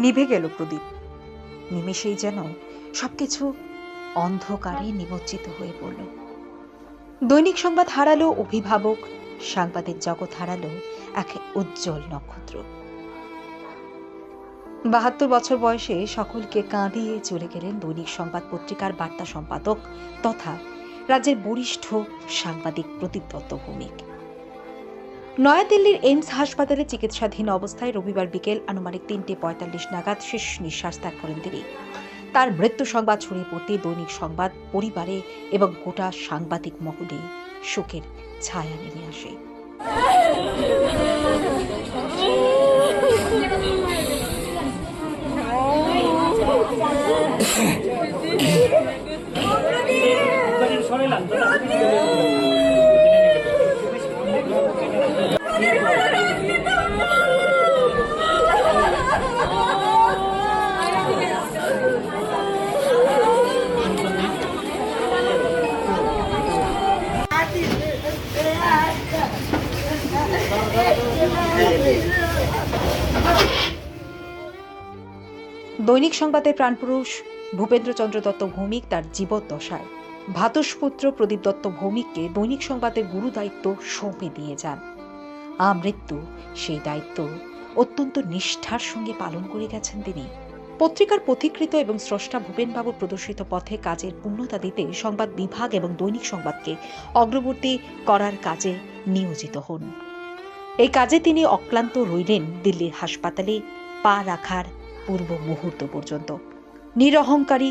নিভে গেল প্রদীপ। নিমেষেই যেন সবকিছু অন্ধকারে নিমজ্জিত হয়ে পড়ল। দৈনিক সংবাদ হারালো অভিভাবক, সাংবাদিক জগৎ হারালো এক উজ্জ্বল নক্ষত্র। ৭২ বছর বয়সে সকলকে কাঁদিয়ে চলে গেলেন দৈনিক সংবাদ পত্রিকার বার্তা সম্পাদক তথা রাজ্যের বরিষ্ঠ সাংবাদিক প্রদীপ দত্ত ভৌমিক। নয়াদিল্লির এইমস হাসপাতালে চিকিৎসাধীন অবস্থায় রবিবার বিকেল আনুমানিক ৩:৪৫ নাগাদ শেষ নিঃশ্বাস ত্যাগ করেন তিনি। তার মৃত্যু সংবাদ ছড়িয়ে পড়তে দৈনিক সংবাদ পরিবারে এবং গোটা সাংবাদিক মহলে শোকের ছায়া নেমে আসে। দৈনিক সংবাদের প্রাণপুরুষ ভূপেন্দ্রচন্দ্র দত্ত ভৌমিক তার জীবদ্দশায় ভ্রাতুষ্পুত্র প্রদীপ দত্ত ভৌমিককে দৈনিক সংবাদের গুরু দায়িত্ব সঁপে দিয়ে যান। আমৃত্যু সেই দায়িত্ব অত্যন্ত নিষ্ঠার সঙ্গে পালন করে গেছেন তিনি। পত্রিকার পথিকৃত এবং স্রষ্টা ভূপেনবাবুর প্রদর্শিত পথে কাজের পূর্ণতা দিতে সংবাদ বিভাগ এবং দৈনিক সংবাদকে অগ্রবর্তী করার কাজে নিয়োজিত হন। এই কাজে তিনি অক্লান্ত রইলেন দিল্লির হাসপাতালে পা রাখার পূর্ব মুহূর্ত পর্যন্ত। নিরহংকারী,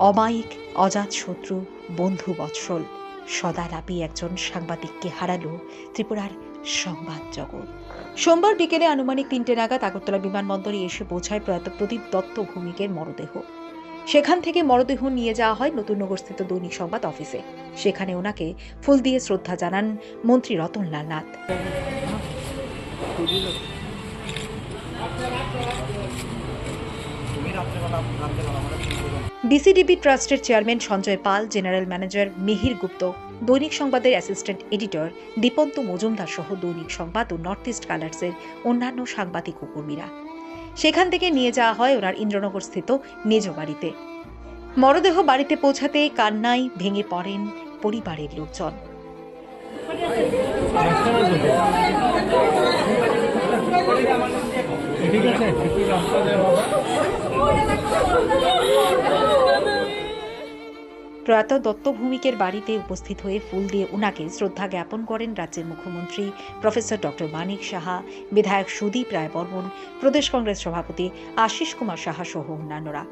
অমায়িক, অজাত শত্রু, বন্ধু বৎসল, সদালাপী একজন সাংবাদিককে হারালো ত্রিপুরার সংবাদ জগৎ। সোমবার বিকেলে আনুমানিক ৩টে নাগাদ আগরতলা বিমানবন্দরে এসে পৌঁছায় প্রয়াত প্রদীপ দত্ত ভৌমিকের মরদেহ। সেখান থেকে মরদেহ নিয়ে যাওয়া হয় নতুননগরস্থিত দৈনিক সংবাদ অফিসে। সেখানে ওনাকে ফুল দিয়ে শ্রদ্ধা জানান মন্ত্রী রতনলাল নাথ। ডিসিডিবি ট্রাস্টের চেয়ারম্যান সঞ্জয় পাল, জেনারেল ম্যানেজার মিহির গুপ্ত, দৈনিক সংবাদের অ্যাসিস্ট্যান্ট এডিটর দীপন্ত মজুমদার সহ দৈনিক সংবাদ ও নর্থ ইস্ট কালার্সের অন্যান্য সাংবাদিক ও কর্মীরা। সেখান থেকে নিয়ে যাওয়া হয় ওনার ইন্দ্রনগর স্থিত নিজ বাড়িতে। মরদেহ বাড়িতে পৌঁছাতে কান্নায় ভেঙে পড়েন পরিবারের লোকজন। প্রয়াত দত্ত ভৌমিকের বাড়িতে উপস্থিত হয়ে ফুল দিয়ে উনাকে শ্রদ্ধা জ্ঞাপন করেন রাজ্যের মুখ্যমন্ত্রী প্রফেসর ডক্টর মানিক সাহা, বিধায়ক সুদীপ রায় বর্মন, প্রদেশ কংগ্রেস সভাপতি আশিস কুমার সাহা সহ অন্যান্যরা।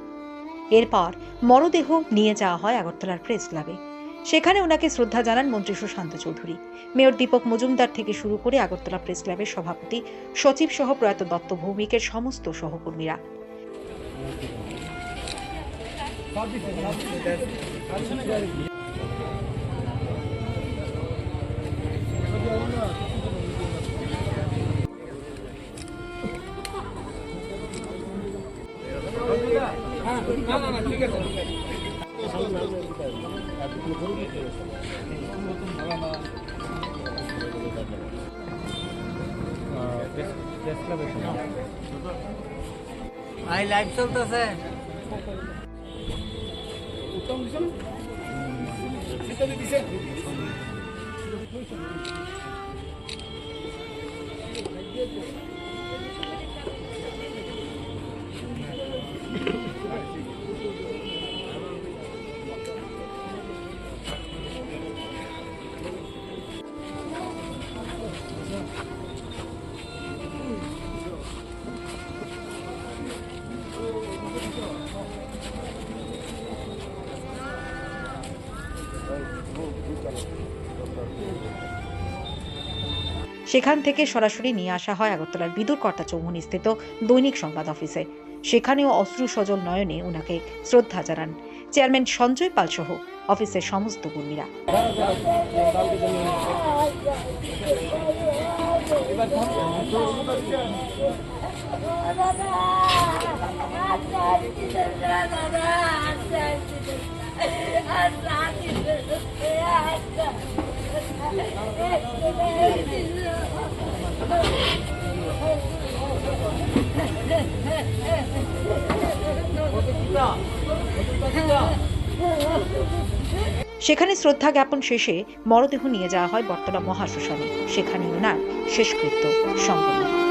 এরপর মরদেহ নিয়ে যাওয়া হয় আগরতলার প্রেস ক্লাবে। সেখানে ওনাকে শ্রদ্ধা জানান মন্ত্রী সুশান্ত চৌধুরী, মেয়র দীপক মজুমদার থেকে শুরু করে আগরতলা প্রেস ক্লাবের সভাপতি, সচিব সহ প্রয়াত দত্ত ভৌমিকের সমস্ত সহকর্মীরা। লাইভ চলতেছে। সেখান থেকে সরাসরি নিয়ে আসা হয় আগরতলার বিদুরকর্তা চৌমুহনী স্থিত দৈনিক সংবাদ অফিসে। সেখানেও অশ্রু সজল নয়নে ওনাকে শ্রদ্ধা জানান চেয়ারম্যান সঞ্জয় পাল সহ অফিসের সমস্ত কর্মীরা। সেখানে শ্রদ্ধা জ্ঞাপন শেষে মরদেহ নিয়ে যাওয়া হয় বটতলা মহাশ্মশানে। সেখানে ওনার শেষকৃত্য সম্পন্ন।